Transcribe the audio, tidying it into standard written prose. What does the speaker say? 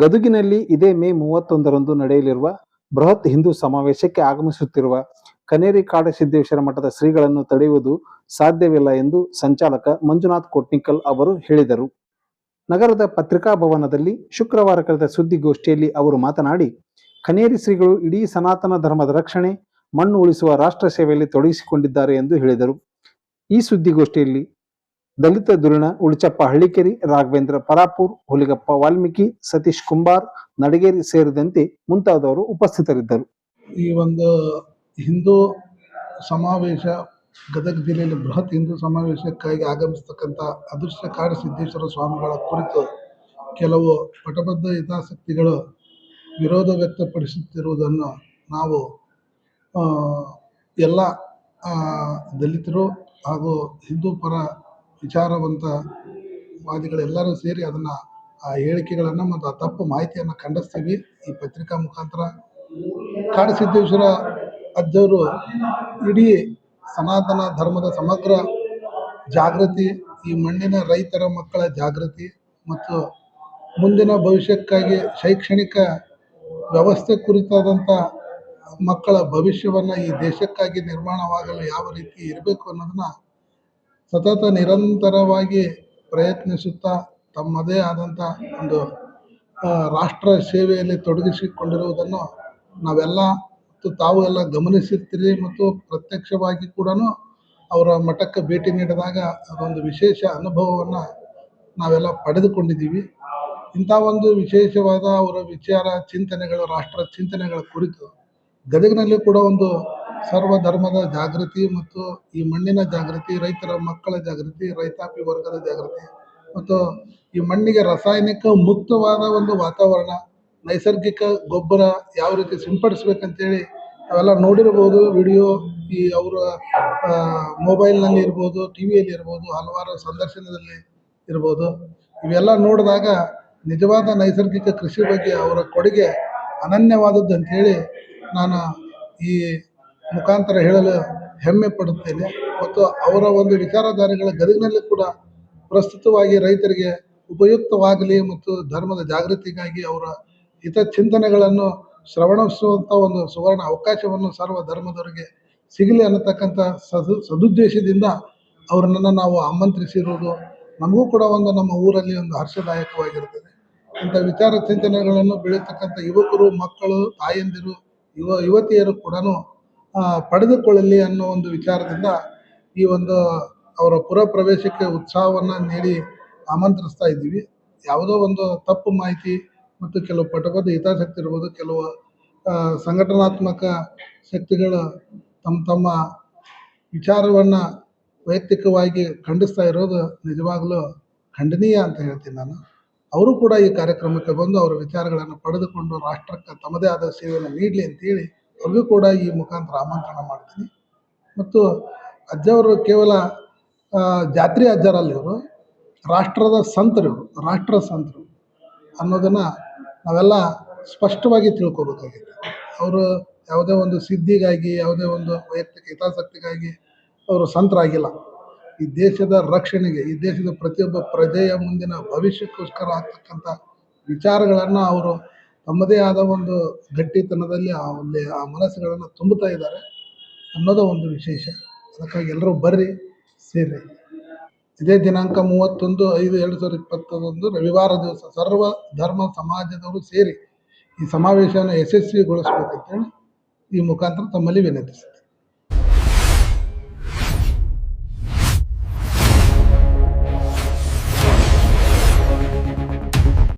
ಗದುಗಿನಲ್ಲಿ ಇದೇ ಮೇ 31ರಂದು ನಡೆಯಲಿರುವ ಬೃಹತ್ ಹಿಂದೂ ಸಮಾವೇಶಕ್ಕೆ ಆಗಮಿಸುತ್ತಿರುವ ಕನೇರಿ ಕಾಡಸಿದ್ದೇಶ್ವರ ಮಠದ ಶ್ರೀಗಳನ್ನು ತಡೆಯುವುದು ಸಾಧ್ಯವಿಲ್ಲ ಎಂದು ಸಂಚಾಲಕ ಮಂಜುನಾಥ್ ಕೊಟ್ನಿಕಲ್ ಅವರು ಹೇಳಿದರು. ನಗರದ ಪತ್ರಿಕಾ ಭವನದಲ್ಲಿ ಶುಕ್ರವಾರ ಕಳೆದ ಸುದ್ದಿಗೋಷ್ಠಿಯಲ್ಲಿ ಅವರು ಮಾತನಾಡಿ, ಕನೇರಿ ಶ್ರೀಗಳು ಇಡೀ ಸನಾತನ ಧರ್ಮದ ರಕ್ಷಣೆ, ಮಣ್ಣು ಉಳಿಸುವ ರಾಷ್ಟ್ರ ಸೇವೆಯಲ್ಲಿ ತೊಡಗಿಸಿಕೊಂಡಿದ್ದಾರೆ ಎಂದು ಹೇಳಿದರು. ಈ ಸುದ್ದಿಗೋಷ್ಠಿಯಲ್ಲಿ ದಲಿತ ಧುರೀಣ ಉಳಿಚಪ್ಪ ಹಳ್ಳಿಕೇರಿ, ರಾಘವೇಂದ್ರ ಪರಾಪೂರ್, ಹುಲಿಗಪ್ಪ ವಾಲ್ಮೀಕಿ, ಸತೀಶ್ ಕುಂಬಾರ್, ನಡಗೇರಿ ಸೇರಿದಂತೆ ಮುಂತಾದವರು ಉಪಸ್ಥಿತರಿದ್ದರು. ಈ ಒಂದು ಹಿಂದೂ ಸಮಾವೇಶ ಗದಗ ಜಿಲ್ಲೆಯಲ್ಲಿ ಬೃಹತ್ ಹಿಂದೂ ಸಮಾವೇಶಕ್ಕಾಗಿ ಆಗಮಿಸತಕ್ಕಂಥ ಅದೃಶ್ಯ ಕಾಡಸಿದ್ದೇಶ್ವರ ಸ್ವಾಮಿಗಳ ಕುರಿತು ಕೆಲವು ಪಟಬದ್ಧ ಹಿತಾಸಕ್ತಿಗಳು ವಿರೋಧ ವ್ಯಕ್ತಪಡಿಸುತ್ತಿರುವುದನ್ನು ನಾವು ಎಲ್ಲ ದಲಿತರು ಹಾಗೂ ಹಿಂದೂ ಪರ ವಿಚಾರವಂತ ವಾದಿಗಳೆಲ್ಲರೂ ಸೇರಿ ಅದನ್ನು ಆ ಹೇಳಿಕೆಗಳನ್ನು ಮತ್ತು ಆ ತಪ್ಪು ಮಾಹಿತಿಯನ್ನು ಖಂಡಿಸ್ತೀವಿ. ಈ ಪತ್ರಿಕಾ ಮುಖಾಂತರ ಕಾಡಸಿದ್ದೇಶ್ವರ ಅಜ್ಜವರು ಇಡೀ ಸನಾತನ ಧರ್ಮದ ಸಮಗ್ರ ಜಾಗೃತಿ, ಈ ಮಣ್ಣಿನ ರೈತರ ಮಕ್ಕಳ ಜಾಗೃತಿ ಮತ್ತು ಮುಂದಿನ ಭವಿಷ್ಯಕ್ಕಾಗಿ ಶೈಕ್ಷಣಿಕ ವ್ಯವಸ್ಥೆ ಕುರಿತಾದಂಥ ಮಕ್ಕಳ ಭವಿಷ್ಯವನ್ನು ಈ ದೇಶಕ್ಕಾಗಿ ನಿರ್ಮಾಣವಾಗಲು ಯಾವ ರೀತಿ ಇರಬೇಕು ಅನ್ನೋದನ್ನ ಸತತ ನಿರಂತರವಾಗಿ ಪ್ರಯತ್ನಿಸುತ್ತಾ ತಮ್ಮದೇ ಆದಂಥ ಒಂದು ರಾಷ್ಟ್ರ ಸೇವೆಯಲ್ಲಿ ತೊಡಗಿಸಿಕೊಂಡಿರುವುದನ್ನು ನಾವೆಲ್ಲ ಮತ್ತು ತಾವು ಎಲ್ಲ ಗಮನಿಸಿರ್ತೀರಿ ಮತ್ತು ಪ್ರತ್ಯಕ್ಷವಾಗಿ ಕೂಡ ಅವರ ಮಠಕ್ಕೆ ಭೇಟಿ ನೀಡಿದಾಗ ಅದೊಂದು ವಿಶೇಷ ಅನುಭವವನ್ನು ನಾವೆಲ್ಲ ಪಡೆದುಕೊಂಡಿದ್ದೀವಿ. ಇಂಥ ಒಂದು ವಿಶೇಷವಾದ ಅವರ ವಿಚಾರ ಚಿಂತನೆಗಳು, ರಾಷ್ಟ್ರ ಚಿಂತನೆಗಳ ಕುರಿತು ಗದಗಿನಲ್ಲಿ ಕೂಡ ಒಂದು ಸರ್ವಧರ್ಮದ ಜಾಗೃತಿ ಮತ್ತು ಈ ಮಣ್ಣಿನ ಜಾಗೃತಿ, ರೈತರ ಮಕ್ಕಳ ಜಾಗೃತಿ, ರೈತಾಪಿ ವರ್ಗದ ಜಾಗೃತಿ ಮತ್ತು ಈ ಮಣ್ಣಿಗೆ ರಾಸಾಯನಿಕ ಮುಕ್ತವಾದ ಒಂದು ವಾತಾವರಣ, ನೈಸರ್ಗಿಕ ಗೊಬ್ಬರ ಯಾವ ರೀತಿ ಸಿಂಪಡಿಸ್ಬೇಕಂತೇಳಿ ಅವೆಲ್ಲ ನೋಡಿರ್ಬೋದು. ವಿಡಿಯೋ ಈ ಅವರ ಮೊಬೈಲ್ನಲ್ಲಿ ಇರ್ಬೋದು, ಟಿ ವಿಯಲ್ಲಿ ಇರ್ಬೋದು, ಹಲವಾರು ಸಂದರ್ಶನದಲ್ಲಿ ಇರ್ಬೋದು. ಇವೆಲ್ಲ ನೋಡಿದಾಗ ನಿಜವಾದ ನೈಸರ್ಗಿಕ ಕೃಷಿ ಬಗ್ಗೆ ಅವರ ಕೊಡುಗೆ ಅನನ್ಯವಾದದ್ದು ಅಂಥೇಳಿ ನಾನು ಈ ಮುಖಾಂತರ ಹೇಳಲು ಹೆಮ್ಮೆ ಪಡುತ್ತೇನೆ. ಮತ್ತು ಅವರ ಒಂದು ವಿಚಾರಧಾರೆಗಳ ಗದಗಿನಲ್ಲಿ ಕೂಡ ಪ್ರಸ್ತುತವಾಗಿ ರೈತರಿಗೆ ಉಪಯುಕ್ತವಾಗಲಿ ಮತ್ತು ಧರ್ಮದ ಜಾಗೃತಿಗಾಗಿ ಅವರ ಹಿತಚಿಂತನೆಗಳನ್ನು ಶ್ರವಣಿಸುವಂಥ ಒಂದು ಸುವರ್ಣ ಅವಕಾಶವನ್ನು ಸರ್ವ ಧರ್ಮದವರಿಗೆ ಸಿಗಲಿ ಅನ್ನತಕ್ಕಂಥ ಸದುದ್ದೇಶದಿಂದ ಅವರನ್ನು ನಾವು ಆಮಂತ್ರಿಸಿರುವುದು ನಮಗೂ ಕೂಡ ಒಂದು ನಮ್ಮ ಊರಲ್ಲಿ ಒಂದು ಹರ್ಷದಾಯಕವಾಗಿರುತ್ತದೆ. ಇಂಥ ವಿಚಾರ ಚಿಂತನೆಗಳನ್ನು ಬೆಳೀತಕ್ಕಂಥ ಯುವಕರು, ಮಕ್ಕಳು, ತಾಯಂದಿರು, ಯುವತಿಯರು ಕೂಡ ಪಡೆದುಕೊಳ್ಳಲಿ ಅನ್ನೋ ಒಂದು ವಿಚಾರದಿಂದ ಈ ಒಂದು ಅವರ ಪುರ ಪ್ರವೇಶಕ್ಕೆ ಉತ್ಸಾಹವನ್ನು ನೀಡಿ ಆಮಂತ್ರಿಸ್ತಾ ಇದ್ದೀವಿ. ಯಾವುದೋ ಒಂದು ತಪ್ಪು ಮಾಹಿತಿ ಮತ್ತು ಕೆಲವು ಪಟಬದ್ಧ ಹಿತಾಸಕ್ತಿ ಇರ್ಬೋದು, ಕೆಲವು ಸಂಘಟನಾತ್ಮಕ ಶಕ್ತಿಗಳು ತಮ್ಮ ವಿಚಾರವನ್ನು ವೈಯಕ್ತಿಕವಾಗಿ ಖಂಡಿಸ್ತಾ ಇರೋದು ನಿಜವಾಗಲೂ ಖಂಡನೀಯ ಅಂತ ಹೇಳ್ತೀನಿ ನಾನು. ಅವರು ಕೂಡ ಈ ಕಾರ್ಯಕ್ರಮಕ್ಕೆ ಬಂದು ಅವರ ವಿಚಾರಗಳನ್ನು ಪಡೆದುಕೊಂಡು ರಾಷ್ಟ್ರಕ್ಕೆ ತಮ್ಮದೇ ಆದ ಸೇವೆಯನ್ನು ನೀಡಲಿ ಅಂತೇಳಿ ಅವ್ರಿಗೂ ಕೂಡ ಈ ಮುಖಾಂತರ ಆಮಂತ್ರಣ ಮಾಡ್ತೀನಿ. ಮತ್ತು ಅಜ್ಜವರು ಕೇವಲ ಜಾತ್ರೆ ಅಜ್ಜರಲ್ಲಿ ಇವರು ರಾಷ್ಟ್ರದ ಸಂತರು, ರಾಷ್ಟ್ರ ಸಂತರು ಅನ್ನೋದನ್ನು ನಾವೆಲ್ಲ ಸ್ಪಷ್ಟವಾಗಿ ತಿಳ್ಕೊಬೇಕಾಗಿದೆ. ಅವರು ಯಾವುದೇ ಒಂದು ಸಿದ್ಧಿಗಾಗಿ, ಯಾವುದೇ ಒಂದು ವೈಯಕ್ತಿಕ ಹಿತಾಸಕ್ತಿಗಾಗಿ ಅವರು ಸಂತರಾಗಿಲ್ಲ. ಈ ದೇಶದ ರಕ್ಷಣೆಗೆ, ಈ ದೇಶದ ಪ್ರತಿಯೊಬ್ಬ ಪ್ರಜೆಯ ಮುಂದಿನ ಭವಿಷ್ಯಕ್ಕೋಸ್ಕರ ಆಗ್ತಕ್ಕಂಥ ವಿಚಾರಗಳನ್ನು ಅವರು ತಮ್ಮದೇ ಆದ ಒಂದು ಗಟ್ಟಿತನದಲ್ಲಿ ಆ ಮನಸ್ಸುಗಳನ್ನು ತುಂಬುತ್ತಾ ಇದ್ದಾರೆ ಅನ್ನೋದು ಒಂದು ವಿಶೇಷ. ಅದಕ್ಕಾಗಿ ಎಲ್ಲರೂ ಬರ್ರಿ, ಸೇರಿ. ಇದೇ ದಿನಾಂಕ 31/5/2021 ರವಿವಾರ ದಿವಸ ಸರ್ವ ಧರ್ಮ ಸಮಾಜದವರು ಸೇರಿ ಈ ಸಮಾವೇಶವನ್ನು ಯಶಸ್ವಿಗೊಳಿಸ್ಬೇಕಂತೇಳಿ ಈ ಮುಖಾಂತರ ತಮ್ಮಲ್ಲಿ ವಿನಂತಿಸಿ